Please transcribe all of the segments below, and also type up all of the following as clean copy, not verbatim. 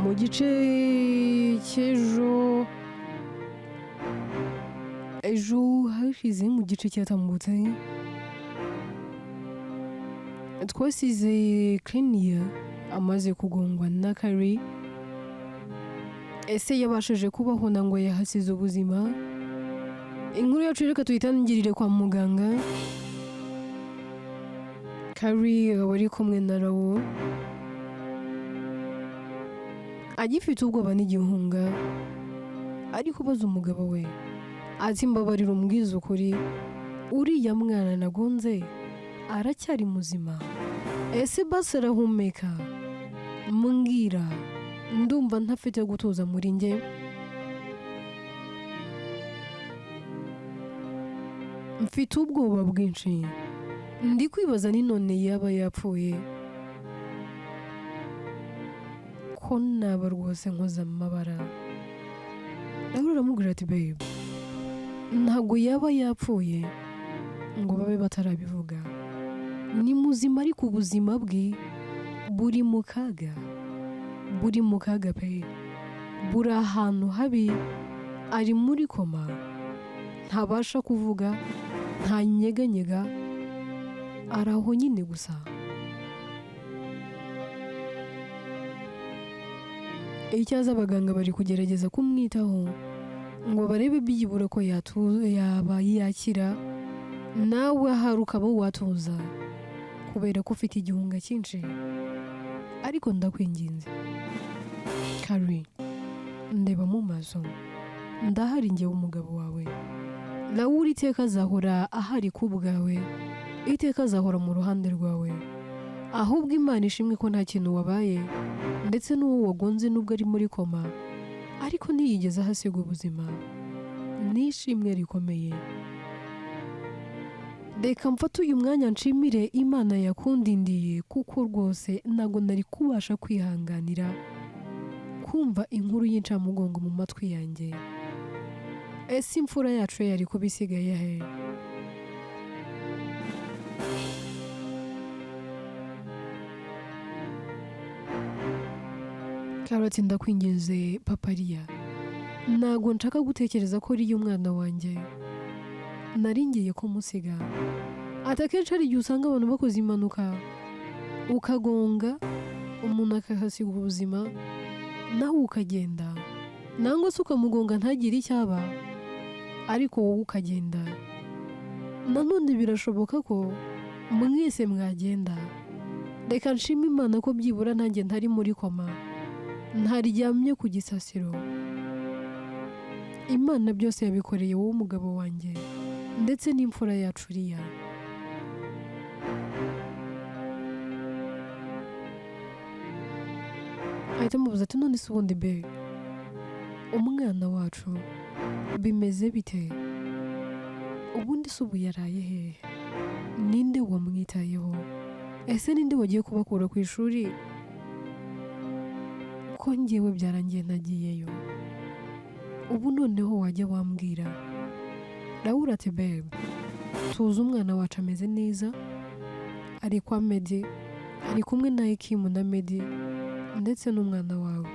mu gice cy'ejo hashize mu gice cyatambutse twasize Kenya amaze kugongwa na Kari. Ese yabashije kubaho na ngo yahasize ubuzima? Inkuru yacu reka tuyitangirire kwa muganga. Kari wari kumwe na Rawo agifite ubwoba n'igihunga, ari kubaza umugabo we ati mbabarira umbwiza ukuri, uriya mwana nagonze aracyari muzima? Ese basi arahumeka? Mbwira, ndumva ntafite gutuza muri njye. Mfite ubwoba bwinshi, ndi kwibaza ni none yaba yapfuye, ko naba rwose nkoze amabara. Nawe uramubwira ati babe, ntabwo yaba yapfuye ngo babe batarabivuga, ni muzima ariko ubuzima bwe buri mu kaga, pe, buri ahantu habi, ari muri koma, ntabasha kuvuga, nta nyeganyega, ari aho nyine gusa. Icyaza abaganga bari kugerageza kumwitaho ngo barebe byibura ko yaba yakira, nawe hari ukaba watuza kubera ko ufite igihunga cyinshi. Ariko ndakwinginze Kari, ndeba mu maso, ndahari njye umugabo wawe. Nawe iteka azahora ahari ku bwawe, iteka azahora mu ruhande rwawe. Ahubwo Imana ishimwe ko nta kintu wabaye, ndetse n'uwo wagonze nubwo ari muri koma ariko ntiyigeze ahasiga ubuzima. Nishimwe rikomeye. Reka mfate uyu mwanya nshimire Imana yakundindiye, kuko rwose ntabwo nari kubasha kwihanganira kumva inkuru y'incamugongo mu matwi yanjye. Ese imfura yacu yari kuba isigaye he? Karoti, ndakwinginze papariya, ntabwo nshaka gutekereza ko uriya umwana wanjye nari ngiye kumusiga. Akenshi hari igihe usanga abantu bakoze impanuka ukagonga umuntu akahasiga ubuzima, nawe ukagenda, nangwa se ukamugonga ntagire icyaba ariko wowe ukagenda. Nanone birashoboka ko mwese mwagenda. Reka nshime Imana ko byibura nanjye ntari muri koma, ntaryamye ku gisasiro. Imana byose yabikoreye wowe umugabo wanjye, ndetse n'imfura yacu uriya. Ahita amubaza ati none se ubundi be, umwana wacu bimeze bite? Ubundi se ubu yaraye hehe? Ninde wamwitayeho? Ese ninde wagiye kubakura ku ishuri? Ko njyewe byarangiye nagiyeyo. Ubu noneho wajya wambwira. Raul ati babe, tuzi umwana wacu ameze neza, ari kwa Medi, ari kumwe na Ekimu na Medi ndetse n'umwana wawe.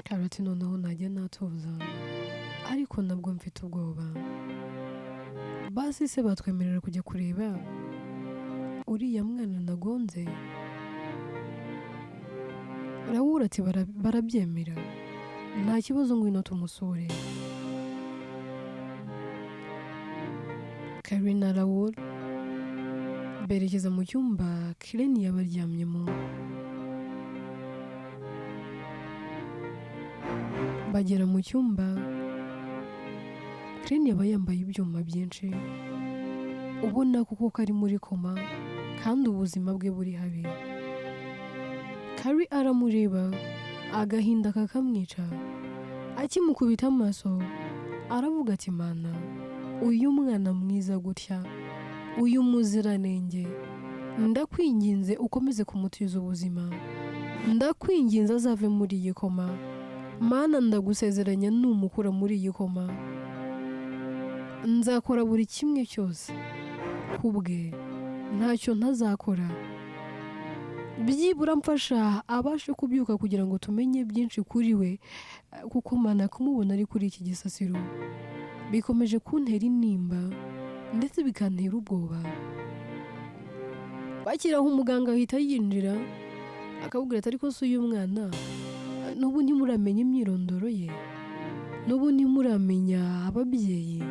Karoti, noneho najya natuza, ariko nabwo mfite ubwoba. Basi se batwemerera kujya kureba uriya mwana nagonze? Raul ati barabyemera, nta kibazo, ngwino tumusure. Kari na Raul berekeza mu cyumba Kireni yabaryamyemo. Bagera mu cyumba, Kireni yaba yambaye ibyuma byinshi, ubona kuko kari muri koma kandi ubuzima bwe buri habi. Kari aramureba, agahinda kakamwica. Akimukubita amaso aravuga ati Mana, uyu mwana mwiza gutya, uyu muziranenge, ndakwinginze ukomeze kumutiza ubuzima, ndakwinginze azave muri iyi koma, mana ndagusezeranya numukura muri iyi koma nzakora buri kimwe cyose kubwe, ntacyo ntazakora, byibura mfasha abashe kubyuka kugira ngo tumenye byinshi kuri we, kuko mana kumubona ari kuri iki gisasiro bikomeje kuntera intimba ndetse bikantera ubwoba. Bakiraho umuganga ahita yinjira akabwira ati ariko se uyu mwana n'ubu ntimuramenya imyirondoro ye, n'ubu ntimuramenya ababyeyi.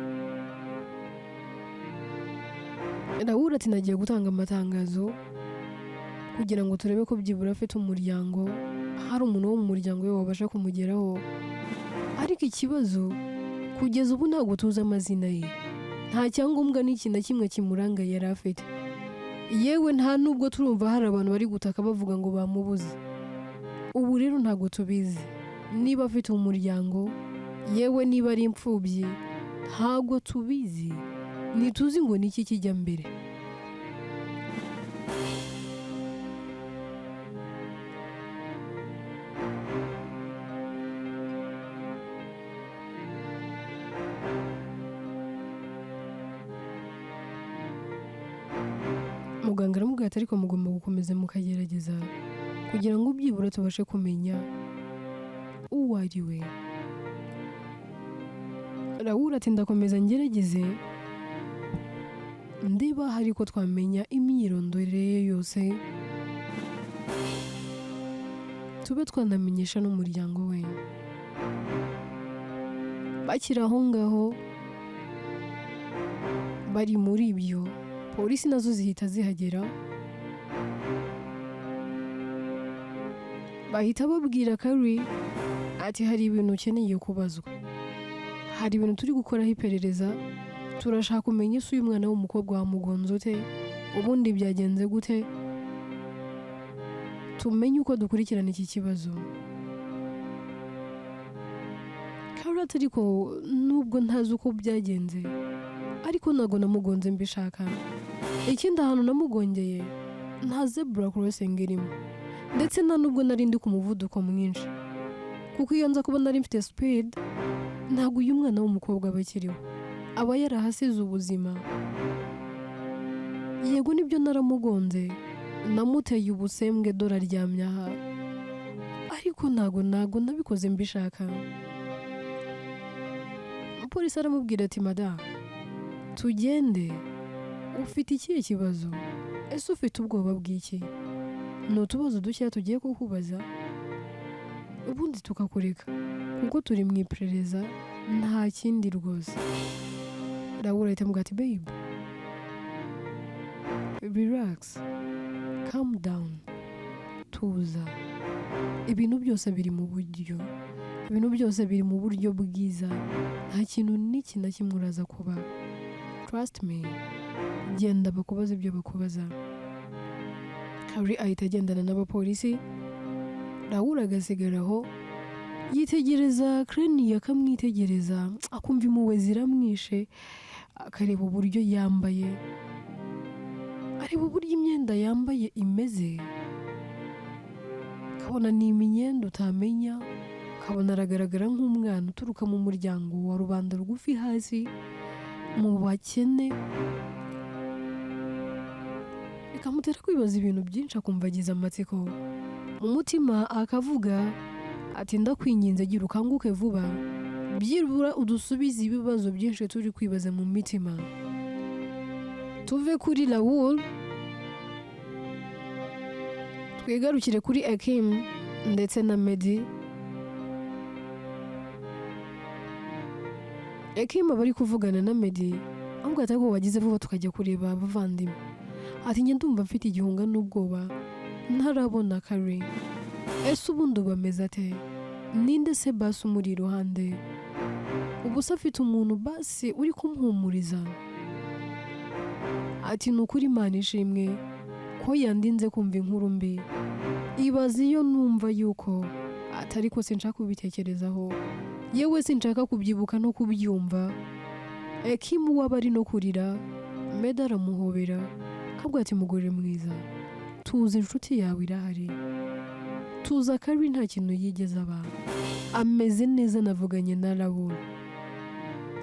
Raoul ati nagiye gutanga amatangazo kugira ngo turebe ko byibura afite umuryango, hari umuntu wo mu muryango we wabasha kumugeraho, ariko ikibazo kugeza ubu ntabwo tuzi amazina ye, nta cyangombwa n'iki na kimwe kimuranga yari afite, yewe nta nubwo turumva hari abantu bari gutaka bavuga ngo bamubuze. Ubu rero ntabwo tubizi niba afite umuryango, yewe niba ari imfubyi, ntabwo tubizi, ntituzi ngo niki kijya mbere. Muganga aramubwira ati ariko mugomba gukomeza mukagerageza kugira ngo byibura tubashe kumenya uwo ari we. Raoul ati ndakomeza ngerageze ndiba hari ko twamenya imyirondoro ye yose, tube twanamenyesha n'umuryango we. Bakiri aho ngaho bari muri ibyo, polisi nazo zihita zihagera, bahita babwira Kari ati hari ibintu ukeneye kubazwa, hari ibintu turi gukoraho iperereza, turashaka kumenya ese uyu mwana w'umukobwa wamugonze ute, ubundi byagenze gute, tumenye uko dukurikirana iki kibazo. Kari ati ariko nubwo ntazi uko byagenze, ariko ntabwo namugonze mbishaka, ikindi ahantu namugongeye nta zebra crossing irimo, ndetse nta nubwo nari ndi ku muvuduko mwinshi, kuko iyo nza kuba nari mfite speed ntabwo uyu mwana w'umukobwa aba akiriho, aba yarahasize ubuzima. Yego nibyo naramugonze, namuteye ubusembwe dore aryamye aha, ariko ntabwo nabikoze mbishaka. Polisi aramubwira ati madame tugende, ufite ikihe kibazo, ese ufite ubwoba bw'iki, ni utubazo dushya tugiye kukubaza ubundi tukakureka, kuko turi mu iperereza nta kindi rwose. Raoul ahita amubwira ati babe relax, calm down, tuza, ibintu byose biri mu buryo, ibintu byose biri mu buryo bwiza, nta kintu n'iki na kimwe uraza kuba, trust me, genda bakubaza ibyo bakubaza. Kari ahita agendana n'abapolisi, Raoul agasigaraho yitegereza Crane, akamwitegereza akumva impuhwe ziramwishe, akareba uburyo yambaye, areba uburyo imyenda yambaye imeze, kabona ni imyenda utamenya, kabona aragaragara nk'umwana uturuka mu muryango wa rubanda rugufi hasi mu bakene, bikamutera kwibaza ibintu byinshi, akumva agize amatsiko mu mutima, akavuga ati ndakwinginze gira ukanguke vuba, byibura udusubize ibibazo byinshi turi kwibaza mu mitima. Tuve kuri Raoul twigarukire kuri Akim ndetse na Medi. Akim aba ari kuvugana na Medi, ahubwo atari ko wagize vuba tukajya kureba abavandimwe, ati njye ndumva mfite igihunga n'ubwoba ntarabona Kari, ese ubundi bameze ate, ninde se basi umuri iruhande, ubu se afite umuntu basi uri kumuhumuriza. Ati ni ukuri Imana ishimwe ko yandinze kumva inkuru mbi, ibaze iyo numva yuko atari ko sinshaka kubitekerezaho, yewe sinshaka kubyibuka no kubyumva. Akim waba ari no kurira, Medi aramuhobera kabwa ati mugore mwiza, tuzi inshuti yawe irahari, tuza Kari nta kintu yigeze aba, ameze neza, navuganye na Raoul,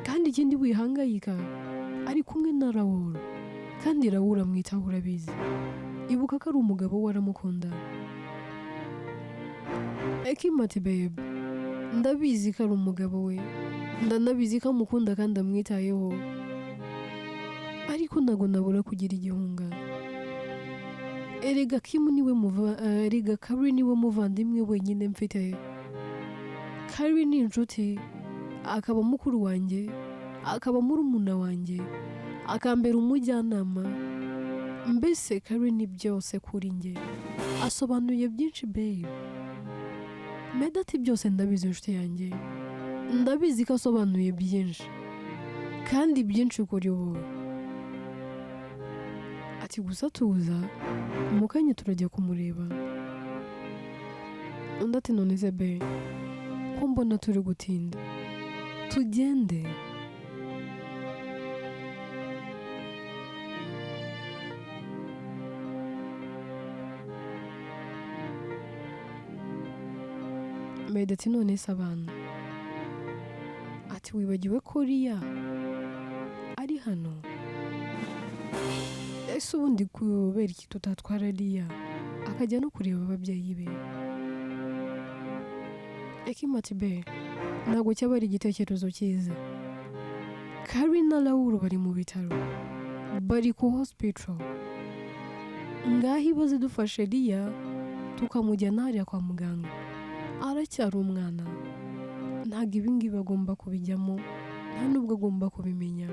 kandi ikindi wihangayika ari kumwe na Raoul, kandi Raoul amwitaho, urabizi, ibuka ko ari umugabo we, aramukunda. Ati babe, ndabizi ko ari umugabo we, ndanabizi ko amukunda kandi amwitayeho, ariko ntago nabura kugira igihunga. Erega Kari niwe muvandimwe wenyine mfite. Kari ni inshuti, akaba mukuru wanjye, akaba murumuna wanjye, akambera umujyanama. Mbese Kari ni byose kuri njye, asobanuye byinshi babe. Meda ati byose ndabizi inshuti yanjye, ndabizi ko asobanuye byinshi, kandi byinshi kuri wowe. Ati gusa tuza, mu kanya turajya kumureba. Undi ati none se be, ko mbona turi gutinda, tugende. Meda ati none se abana, ati wibagiwe ko Riya ari hano? Ese ubundi kubera iki tutatwara Riya akajya no kureba ababyeyi be? Ati be, ntabwo cyaba ari igitekerezo cyiza. Kari na Raoul bari mu bitaro, bari ku hospital, ngaho ibaze dufashe Riya tukamujyana hariya kwa muganga, aracyari umwana, ntabwo ibingibi agomba kubijyamo, nta nubwo agomba kubimenya.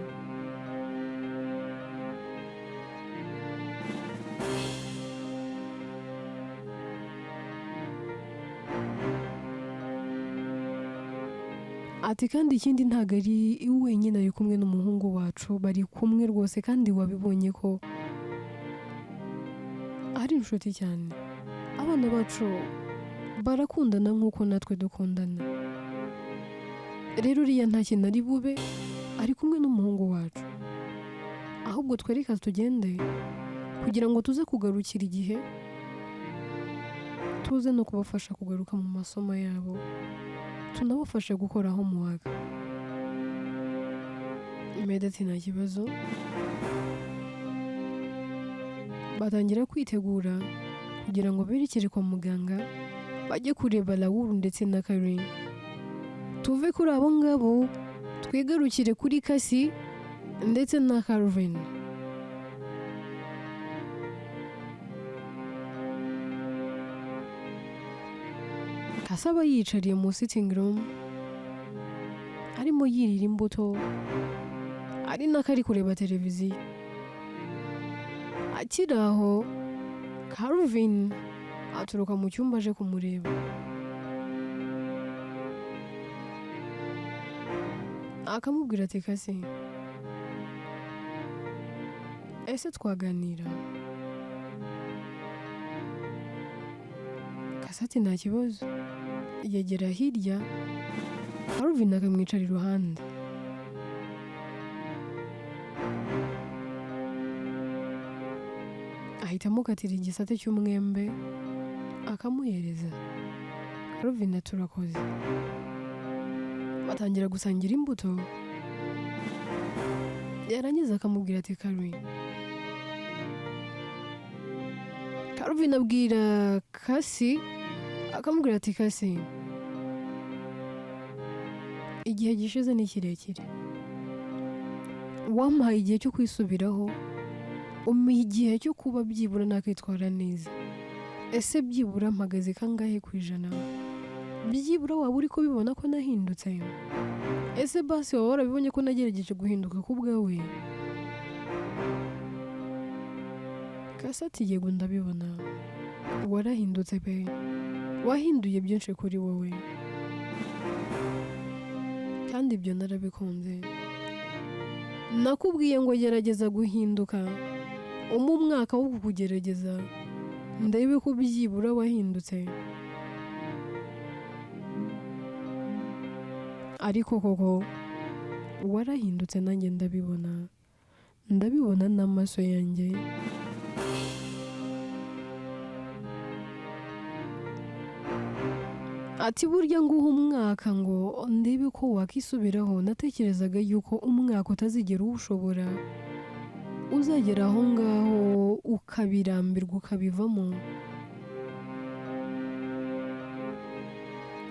Ati kandi ikindi ntabwo ari wenyine, ari kumwe n'umuhungu wacu, bari kumwe rwose, kandi wabibonye ko ari inshuti cyane. Abana bacu barakundana nk'uko natwe dukundana. Rero Riya nta kintu ari bube, ari kumwe n'umuhungu wacu, ahubwo twereka tugende kugira ngo tuze kugarukira igihe, tuze no kubafasha kugaruka mu masomo yabo, tunabafashe gukora homework. Meda ati nta kibazo. Batangira kwitegura kugira ngo berekere kwa muganga, bajye kureba Raoul ndetse na Kari. Tuve kuri abo ngabo twigarukire kuri Kasi ndetse na Calvin. Kasi aba yicariye mu sitting room, arimo yirira imbuto, ari nako ari kureba televiziyo. Akiri aho, Calvin aturuka mu cyumba aje kumureba. Akamubwira ati Kasi, ese twaganira? Kasi ati nta kibazo. Yegera hirya, Calvin akamwicara iruhande. Ahitamo gukatira igisate cy'umwembe akamuhereza. Calvin ati urakoze. Batangira gusangira imbuto, yarangiza akamubwira ati Kari. Calvin abwira Kasi, akamubwira ati Kasi, igihe gishize ni kirekire, wampaye igihe cyo kwisubiraho, umuha igihe cyo kuba byibura nakitwara neza. Ese byibura mpagaze kangahe ku ijana? Byibura waba uri kubibona ko nahindutse? Ese basi waba warabibonye ko nagerageje guhinduka ku bwawe? Kasi ati yego ndabibona, warahindutse pe, wahinduye byinshi kuri wowe, kandi ibyo narabikunze. Nakubwiye ngo gerageza guhinduka, umwaka wo kukugerageza, ndebe ko byibura wahindutse. Ariko koko warahindutse, nanjye ndabibona n'amaso yanjye. ati burya nguha umwaka ngo ndebe ko wakisubiraho, natekerezaga yuko umwaka utazigera uwushobora, uzagera aho ngaho ukabirambirwa ukabivamo.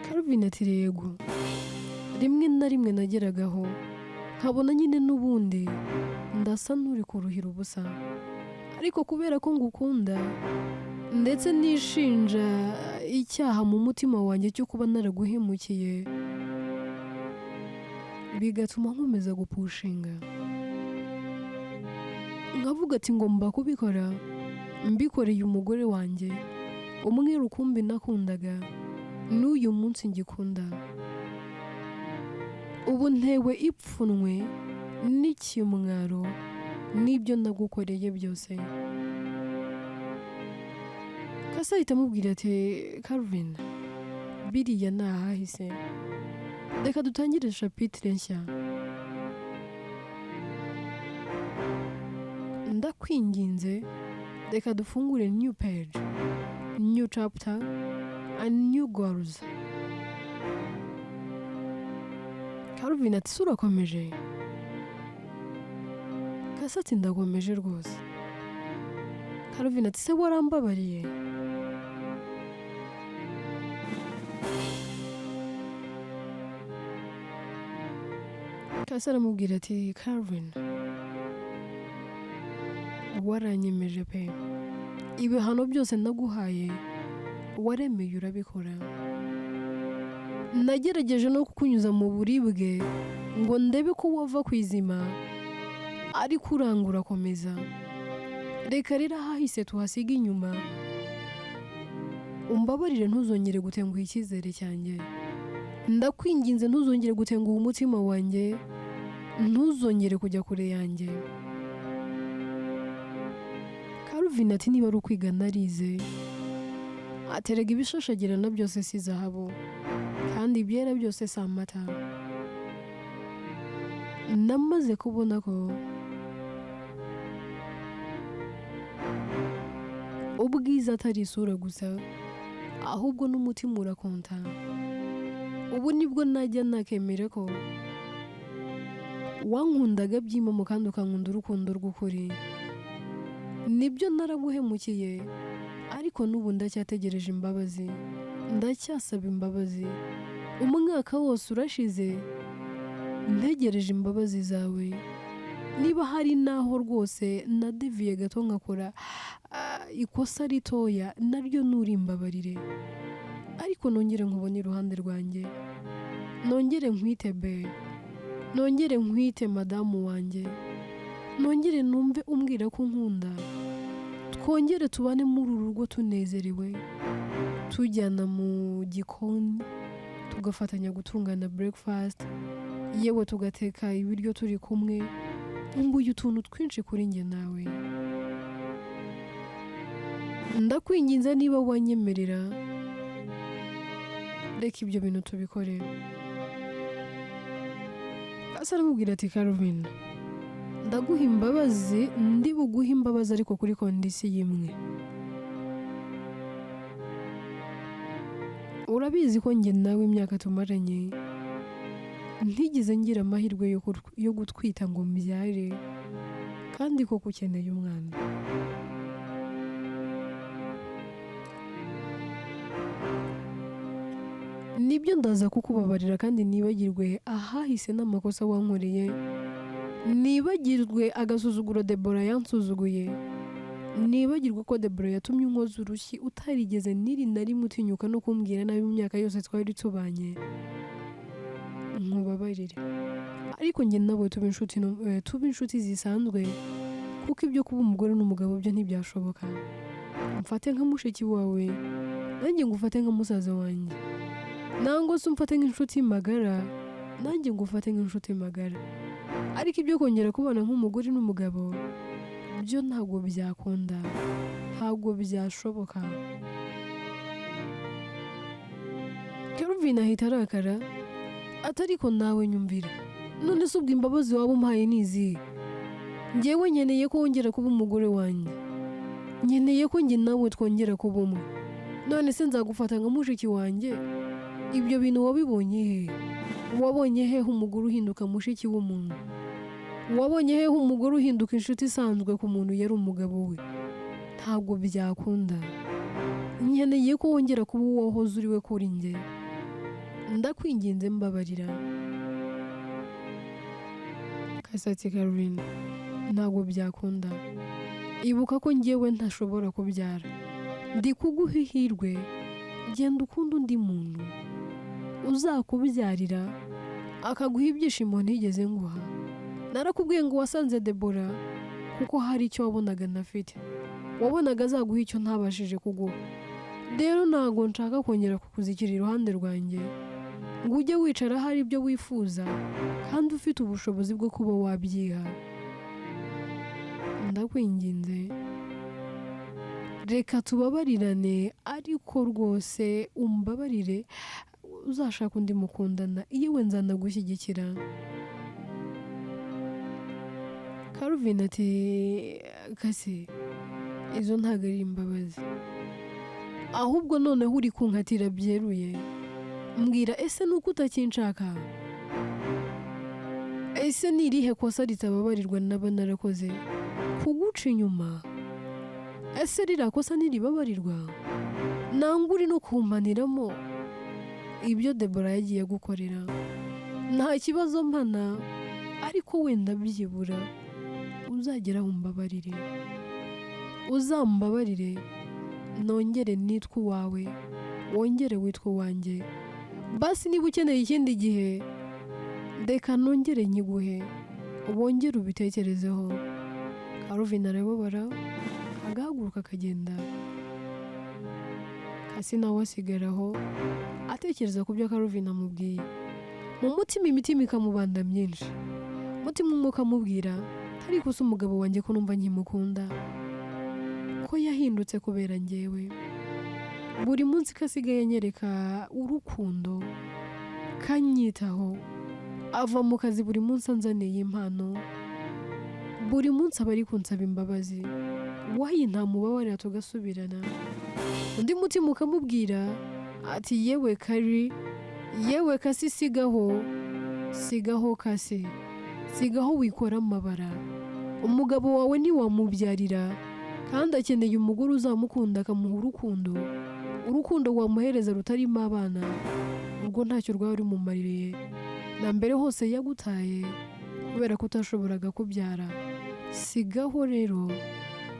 Calvin ati yego, rimwe na rimwe nageragaho nkabona nyine n'ubundi ndasa n'uri kuruhira ubusa, ariko kubera ko ngukunda ndetse nishinja icyaha mu mutima wanjye cyo kuba naraguhemukiye, bigatuma nkomeza gupushinga, nkavuga ati ngomba kubikora, mbikoreye umugore wanjye umwe rukumbi nakundaga n'uyu munsi ngikunda. Ubu ntewe ipfunwe n'ikimwaro n'ibyo nagukoreye byose. Kasa ahita amubwira ati Calvin, biriya ni ahahise, reka dutangire chapitre nshya. Ndakwinginze reka dufungure new page, new chapter and new goals. Calvin ati surakomeje? Kasa ati ndakomeje rwose. Calvin ati se warambabariye? Kasa aramubwira ati Calvin, waranyemeje pe, ibihano byose naguhaye waremeye urabikora. Nagerageje no kukunyuza mu buribwe ngo ndebe ko wava ku izima, ariko uranga urakomeza. Reka rero ahahise tuhasiga inyuma, umbabarire ntuzongere gutenguha icyizere cyanjye. Ndakwinginze ntuzongere gutenguha umutima wanjye, ntuzongere kujya kure yanjye. Calvin ati niba ari ukwiga narize, aterega ibishashagirana byose si zahabu, kandi ibyera byose si amata. Namaze kubona ko ubwiza atari isura gusa, ahubwo n'umutima urakonta. Ubu nibwo najya nakemera ko wankundaga by'imamo kandi ukankunda urukundo rw'ukuri. Nibyo naraguhemukiye, ariko n'ubu ndacyategereje imbabazi, ndacyasaba imbabazi. Umwaka wose urashize ntegereje imbabazi zawe. Niba hari naho rwose nadeviye gato nkakora ikosa ritoya, naryo nurimbabarire, ariko nongere nkubone iruhande rwanjye, nongere nkwite be, nongere nkwite madamu wanjye, nongere numve umbwira ko nkunda, twongere tubane muri uru rugo tunezerewe, tujyana mu gikoni tugafatanya gutungana breakfast, yewe tugateka ibiryo turi kumwe. Nkumbuye utuntu twinshi kuri njye nawe. Ndakwinginze niba wanyemerera, reka ibyo bintu tubikore. Asa aramubwira ati Calvin, ndaguha imbabazi, ndi buguha imbabazi ariko kuri kondisiyo imwe. Urabizi ko njye nawe imyaka tumaranye ntigeze ngira amahirwe yo gutwita ngo mbyare, kandi koko ukeneye umwana. Nibyo ndaza kukubabarira kandi nibagirwe ahahise n'amakosa wankoreye, nibagirwe agasuzuguro Debora yansuzuguye, nibagirwe ko Debora yatumye unkoza urushyi utarigeze niri na rimwe utinyuka no kumbwira nabi mu myaka yose twari tubanye. Nkubabarire, ariko njye nawe tuba inshuti zisanzwe, kuko ibyo kuba umugore n'umugabo byo ntibyashoboka. Mfate nka mushiki wawe, nanjye ngufate nka musaza wanjye, nangwa se umfate nk'inshuti magara, nanjye ngufate nk'inshuti magara. Ariko ibyo kongera kubana nk'umugore n'umugabo byo ntabwo byakunda, ntabwo byashoboka. Calvin ahita arakara, atariko nawe nyumvira, none se ubwo imbabazi waba umpaye nizi? Njyewe nkeneye ko wongera kuba umugore wanjye, nkeneye ko njye nawe twongera kuba umwe. None se nzagufata nka mushiki wanjye, ibyo bintu wabibonye he? Wabonye hehe umugore uhinduka mushiki w'umuntu? Wabonye hehe umugore uhinduka inshuti isanzwe ku muntu yari umugabo we? Ntabwo byakunda. Nkeneye ko wongera kuba uwo wahoze uri we kuri njye. Ndakwinginze mbabarira. Kasati Caroline, ntabwo byakunda. Ibuka ko njyewe ntashobora kubyara. Ndi kuguha ihirwe, genda ukunda undi muntu uzakubyarira akaguha ibyishimo ntigeze nguha. Narakubwiye ngo wasanze Debora kuko hari icyo wabonaga ntafite. Wabonaga azaguha icyo ntabashije kuguha. Rero ntabwo nshaka kongera kukuzikira iruhande rwanjye ngo ujye wicara hari ibyo wifuza kandi ufite ubushobozi bwo kuba wabyiha. Ndakwinginze, reka tubabarirane, ariko rwose umbabarire, uzashaka undi mukundana yewe nzanagushyigikira. Calvin ati kasi izo ntabwo ari imbabazi, ahubwo noneho uri kunkatira byeruye. Mbwira, ese nuko utakinshaka? Ese ni irihe kosa ritababarirwa naba narakoze kuguca inyuma? Ese ririya kosa ntiribabarirwa? Nangwa uri no kumpaniramo ibyo Debora yagiye gukorera. Nta kibazo mpana, ariko wenda byibura uzageraho umbabarire. Uzambabarire nongere nitwe uwawe, wongere witwe uwanjye. Basi niba ukeneye ikindi gihe, reka nongere nyiguhe, wongere ubitekerezeho. Calvin arababara, agahaguruka akagenda. Kasi nawe asigaraho atekereza ku byo Calvin amubwiye. Mu mutima imitima ikamubanda myinshi. Mutima umwe ukamubwira, ariko se umugabo wanjye ko numva nkimukunda, ko yahindutse kubera njyewe. Buri munsi kasigaye anyereka urukundo, kanyitaho. Ava mu kazi buri munsi anzaniye impano. Buri munsi aba ari kunsaba imbabazi. Wayi ntamubabarira tugasubirana. Undi mutima ukamubwira ati yewe Kari, yewe kasi sigaho, sigaho kasi, sigaho wikora amabara. Umugabo wawe ntiwamubyarira kandi akeneye umugore uzamukunda akamuha urukundo. Urukundo wamuhereza rutarimo abana, urwo ntacyo rwaba rumumaririye. Na mbere hose yagutaye kubera ko utashoboraga kubyara. Sigaho rero,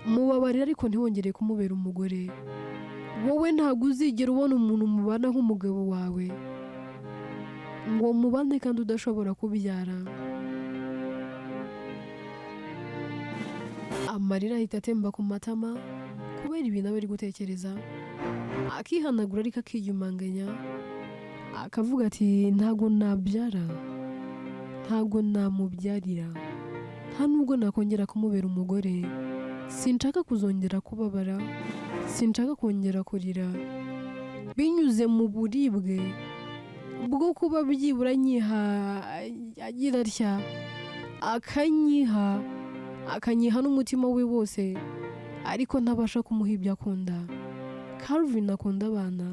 mubabarira ariko ntiwongere kumubera umugore. Wowe ntabwo uzigera ubona umuntu mubana nk'umugabo wawe ngo mubane kandi udashobora kubyara. Amarira ahita atemba ku matama kubera ibintu aba ari gutekereza. Akihanagura ariko akiyumanganya, akavuga ati ntabwo nabyara, ntabwo namubyarira, nta nubwo nakongera kumubera umugore. Sinshaka kuzongera kubabara, sinshaka kongera kurira binyuze mu buribwe bwo kuba byibura nyiha agira atya, akanyiha n'umutima we wose, ariko ntabasha kumuha ibyo akunda. Calvin akunda abana,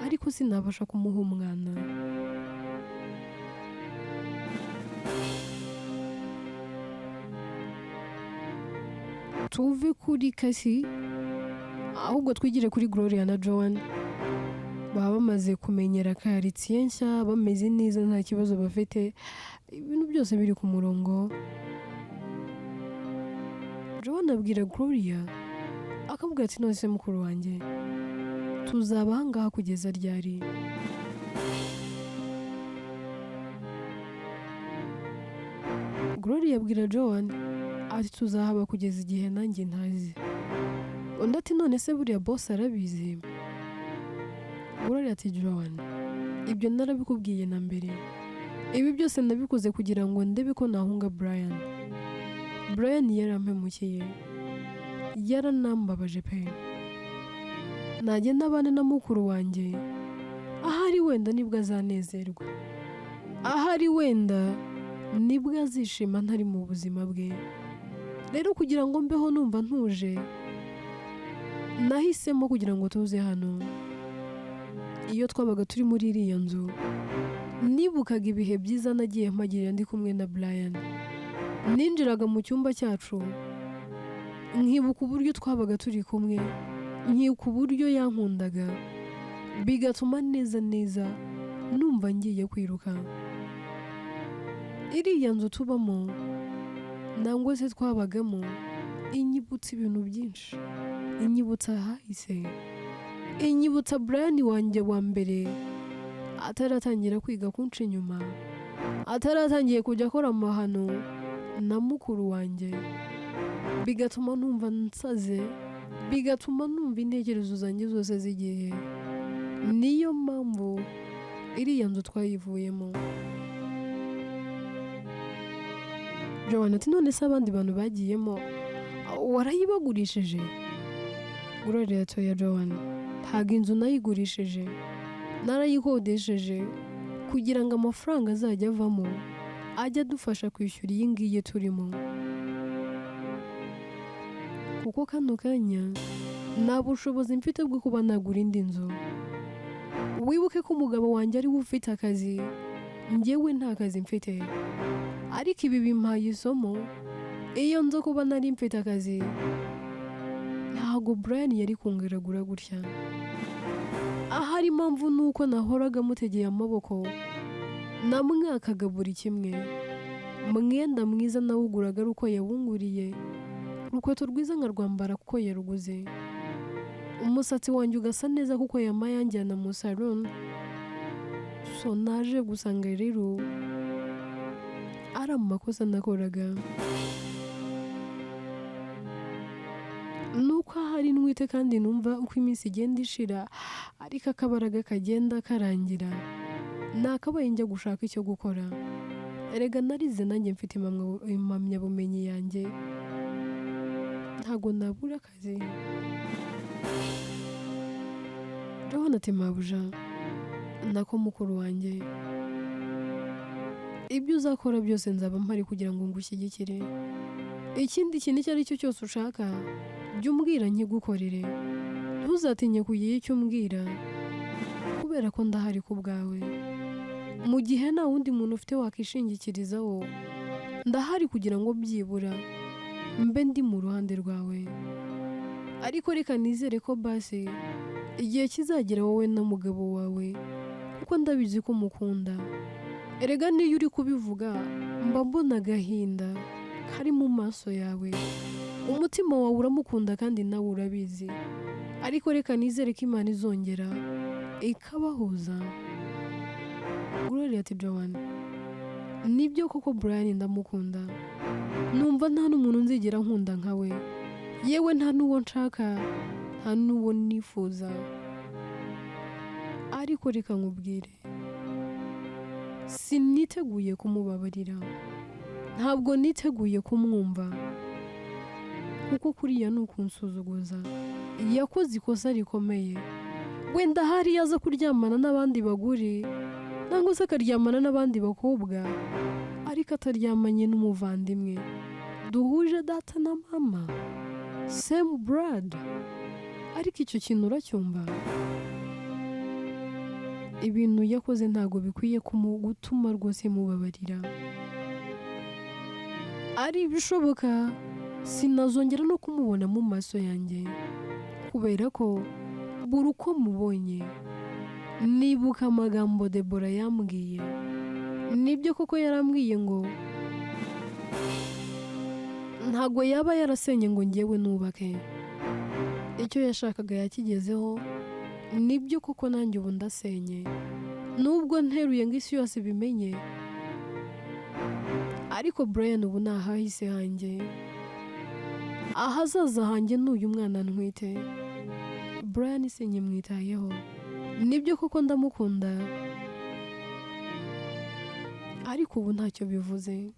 ariko sinabasha kumuha umwana. Tuve kuri Kasi ahubwo twigire kuri Gloria na Joan. Baba bamaze kumenyera karitsiye nshya, bameze neza, nta kibazo bafite, ibintu byose biri ku murongo. Joan abwira Gloria akavuga ati none se mukuru wanjye, tuzaba ahangaha kugeza ryari? Gloria abwira Joan ati tuzahaba kugeza igihe nanjye ntazi. Undi ati none se buriya boss arabizi? Gloria ati Joan, ibyo narabikubwiye na mbere. Ibi byose nabikoze kugira ngo ndebe ko nahunga Brian. Brian yarampemukiye, yaranambabaje pe. Nagenda abane na mukuru wanjye, ahari wenda nibwo azanezerwa, ahari wenda nibwo azishima ntari mu buzima bwe. Rero kugira ngo mbeho numva ntuje, nahisemo kugira ngo tuze hano. iyo twabaga turi muri iriya nzu nibukaga ibihe byiza nagiye mpagirira ndi kumwe na Brian. Ninjiraga mu cyumba cyacu nkibuka uburyo twabaga turi kumwe, nkibuka uburyo yankundaga, bigatuma neza numva ngiye kwiruka. Iriya nzu tubamo nangwa se twabagamo inyibutsa ibintu byinshi, inyibutsa ahahise, inyibutsa Brian wanjye wa mbere ataratangira kwiga kunca inyuma, ataratangiye kujya akora amahano na mukuru wanjye, bigatuma numva nsaze, bigatuma numva intekerezo zanjye zose zigiye. Niyo mpamvu iriya nzu twayivuyemo. Joan ati none se abandi bantu bagiyemo warayibagurishije? Gloria atoya Joan, ntabwo inzu nayigurishije, narayikodesheje kugira ngo amafaranga azajya avamo ajya adufasha kwishyura iyi ngiyi turimo, kuko kano kanya nta bushobozi mfite bwo kuba nagura indi nzu. Wibuke ko umugabo wanjye ari we ufite akazi, njyewe nta kazi mfite, ariko ibi bimpaye isomo. Iyo nzo kuba nari mfite akazi ntabwo Brian yari kungaragura gutya. Ahari impamvu nuko nahoraga mutegeye amaboko, namwakaga buri kimwe. Mwenda mwiza nawuguraga ari uko yawunguriye, urukweto rwiza nkarwambara kuko yaruguze, umusatsi wanjye ugasa neza kuko yamaye anjyana mu salon. So naje gusanga rero ari amakosa nakoraga, nuko ahari nwite kandi numva uko iminsi igenda ishira ariko akabaraga kagenda karangira, nakabaye njya gushaka icyo gukora. Erega narize nanjye mfite impamyabumenyi yanjye, ntago nabura akazi. Joan ati mabuja nako mukuru wanjye, ibyo uzakora byose nzaba mpari kugira ngo ngushyigikire. Ikindi kintu icyo ari cyo cyose ushaka jya umbwira nkigukorere, ntuzatinye kugira icyo umbwira kubera ko ndahari ku bwawe. Mu gihe nta wundi muntu ufite wakishingikirizaho, ndahari kugira ngo byibura mbe ndi mu ruhande rwawe. Ariko reka nizere ko basi igihe kizagera wowe n'umugabo wawe, kuko ndabizi ko mukunda. Erega niyo uri kubivuga mba mbona agahinda kari mu maso yawe, umutima wawe uramukunda kandi nawe urabizi. Ariko reka nizere ko Imana izongera ikabahuza. Gloria ati Joan, nibyo koko Brian ndamukunda, numva nta n'umuntu nzigera nkunda nkawe, yewe nta n'uwo nshaka, nta n'uwo nifuza. Ariko reka nkubwire, siniteguye kumubabarira, ntabwo niteguye kumwumva, kuko kuriya ni ukunsuzuguza. Yakoze ikosa rikomeye, wenda hari yaza kuryamana n'abandi bagore nangwa se akaryamana n'abandi bakobwa, ariko ataryamanye n'umuvandimwe duhuje data na mama, same blood. Ariko icyo kintu uracyumva? Ibintu yakoze ntago bikwiye gutuma rwose mubabarira. Ari bishoboka sinazongera no kumubona mu maso yanjye, kubera ko buri uko mubonye nibuka amagambo Debora yambwiye. Nibyo koko yarambwiye ngo ntago yaba yarasenye ngo njyewe nubake, icyo yashakaga yakigezeho. Nibyo koko nanjye ubu ndasenye, nubwo nteruye ngo isi yose bimenye, ariko Brian ubu nahahise hanjye, ahazaza hanjye n'uyu mwana ntwite. Brian sinyimwitayeho, nibyo koko ndamukunda, ariko ubu ntacyo bivuze.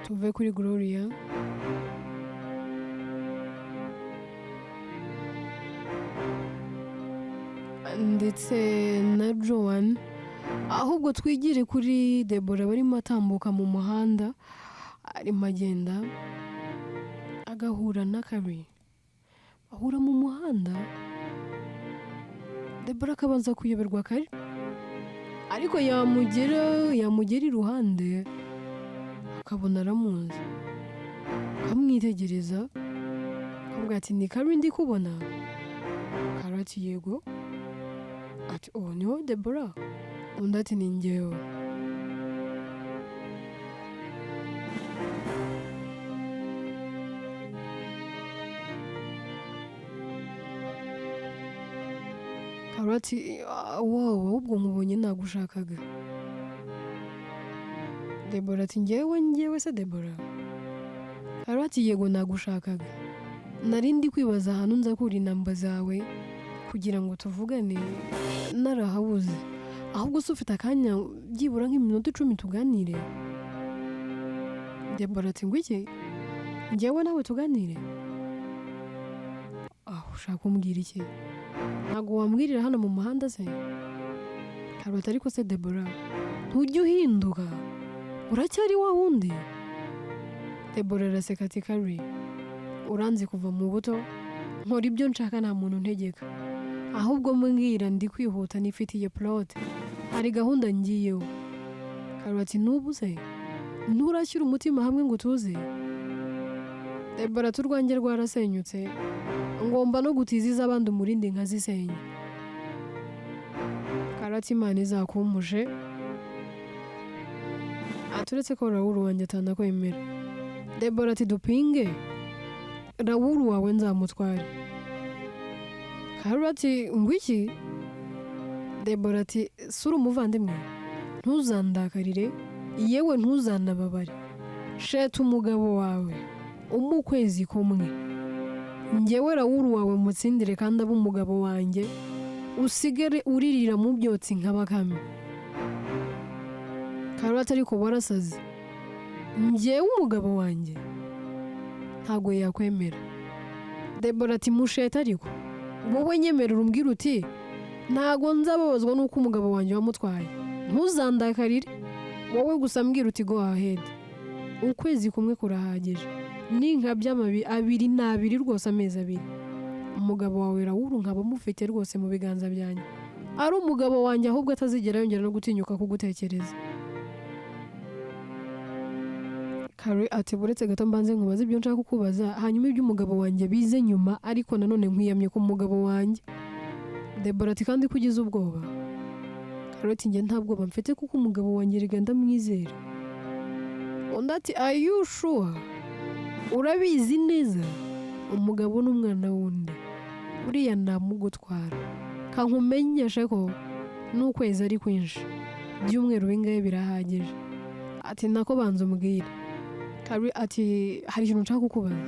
Tuve kuri Gloria. ndetse ndetse na Joan, ahubwo twigire kuri Deborah barimo atambuka mu muhanda arimo agenda agahura na Carrie. Bahura mu muhanda, Deborah akabanza kuyoberwa Carrie, ariko yamugera iruhande akabona aramuzi, akamwitegereza akavuga ati ni Carrie ndi kubona. Carrie ati yego. Ati oh ni wowe Deborah? Undi ati ni njyewe. Carrie ati wow, ahubwo nkubonye nagushakaga. Deborah ati njyewe se Deborah? Carrie ati yego nagushakaga. Nari ndi kwibaza ahantu nza kuri namba zawe kugira ngo tuvugane narahabuze. Ahubwo se ufite akanya byibura nk'iminota 10 tuganire? Deborah ati ngwiki? Njyewe nawe tuganire? Ushaka kumbwira iki? Ntago wambwirira hano mu muhanda se? Carrie ati ariko se Deborah, ntujya uhinduka, uracyari wa wundi? Deborah araseka ati Carrie, uranzi kuva mu buto, nkora ibyo nshaka nta muntu ntegeka. Ahubwo mbwira ndi kwihuta nifitiye plot, hari gahunda ngiyeho. Carrie ati nubuze? Nturashyira umutima hamwe ngo tuze? Deborah turwanjye rwarasenyutse, ngomba no gutiziza abandi umurindi nkazisenya. Carrie ati Imana izakumpushe. Aturetse ko Raoul wanjye atanakwemera. Deborah ati dupinge, Raoul wawe nzamutware. Carrie ati ngwiki? Deborah ati sura umuvandimwe, ntuzandakarire, yewe ntuzanababare. Sheta umugabo wawe umukwezi kumwe, njyewe Raoul wawe mutsindire kandi abe umugabo wanjye, usigare uririra mu byotsi nk'abakame. Carrie ati ariko warasaze, njyewe umugabo wanjye ntago yakwemera. Deborah ati musheta ariko wowe nyemerera umbwira uti ntago nzababazwa nuko umugabo wanjye wamutwaye, ntuzandakarire, wowe gusa mbwira uti go ahead. Ukwezi kumwe kurahagije, ninka by'amabi 2 rwose, amezi 2. Umugabo wawe Raoul nkaba mufite rwose mu biganza byanjye, ari umugabo wanjye ahubwo atazigera yongera no gutinyuka kugutekereza. Carrie ati buretse gato mbanze nkubaza ibyo nshaka kukubaza, hanyuma iby'umugabo wanjye bize nyuma, ariko nanone nkwiyamye ku mugabo wanjye. Deborah ati kandi kugize ubwoba? Carrie ati njye nta bwoba mfite kuko umugabo wanjye rigenda mwizera. Undi ati are you sure? Urabizi neza? Umugabo n'umwana wundi uriya namugutwara, kankumenyeshe ko n'ukwezi ari kwinshi, byumweru bingahe birahagije. Ati nako banza umbwira. Carrie ati hari ikintu nshaka kukubaza.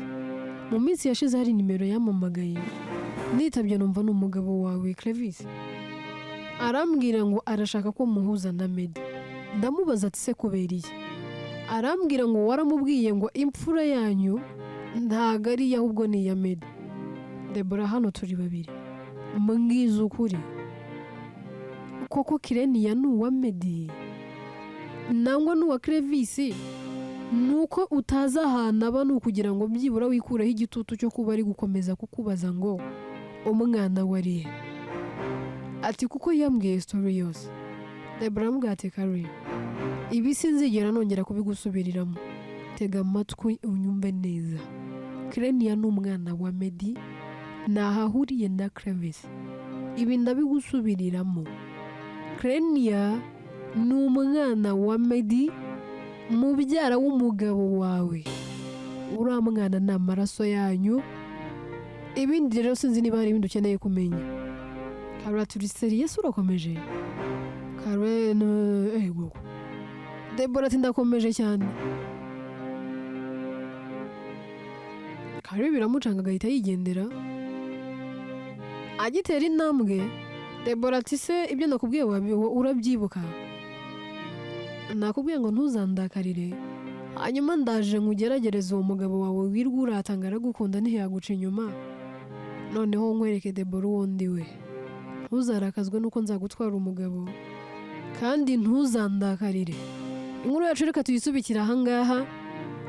Mu minsi yashize hari nimero yamamagaye, nitabye numva n'umugabo wawe Clevis. Arambwira ngo arashaka ko muhuza na Medi. Ndamubaza ati se kubera iki? Arambwira ngo waramubwiye ngo imfura yanyu ntago ari ahubwo ni ya Medi. Deborah hano turi babiri, mbwiza ukuri, koko Kirenia n'uwa Medi nangwa n'uwa Clevis? Nuko utaza ahantu aba nukugira ngo byibura wikuraho igitutu cyo kuba ari gukomeza kukubaza ngo umwana warihe? Ati kuko yambwiye story yose. Deborah ambwira ati Carrie, ibi sinzigera nongera kubigusubiriramo, tega amatwi unyumve neza. Kirenia n'umwana wa Medi nahahuriye na Clevis, ibi ndabigusubiriramo. Kirenia n'umwana wa Medi mubyara w'umugabo wawe, uriya mwana ni amaraso yanyu. Ibindi rero sinzi niba hari ibindi ukeneye kumenya. Carrie ati serious urakomeje? Carrie ego. Deborah ati ndakomeje cyane. Carrie biramucanga agahita yigendera. Agitera intambwe, Deborah ati se ibyo nakubwiye urabyibuka? Nakubwiye ngo ntuzandakarire, hanyuma ndaje nkugeragereza uwo mugabo wawe wirwa uratanga aragukunda ntiyaguca inyuma, noneho nkwereke Deborah wundi we. ntuzarakazwe nuko nzagutwara umugabo kandi ntuzandakarire. Inkuru yacu reka tuyisubikira ahangaha.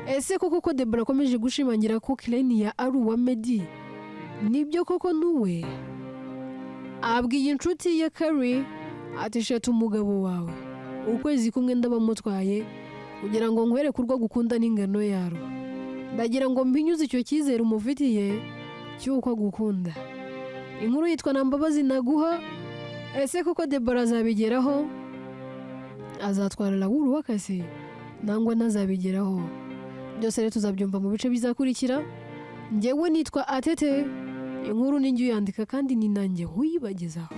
Ese koko ko Debora akomeje gushimangira ko Kilenia ari uwa Meddy, nibyo koko nuwe? Abwiye inshuti ye Carrie ati sheta umugabo wawe, ukwezi kumwe ndabamutwaye kugira ngo nkwereke urwo gukunda n'ingano yarwo. Ndagira ngo mpinyuze icyo cyizere umufitiye cy'uko agukunda. Inkuru yitwa nta mbabazi naguha. Ese koko Debora azabigeraho? Azatwara Raoul wakase nangwa ntazabigeraho? Byose rero tuzabyumva mu bice bizakurikira. Njyewe nitwa Atete. Inkuru ni njye uyandika kandi ni nanjye uyibagezaho.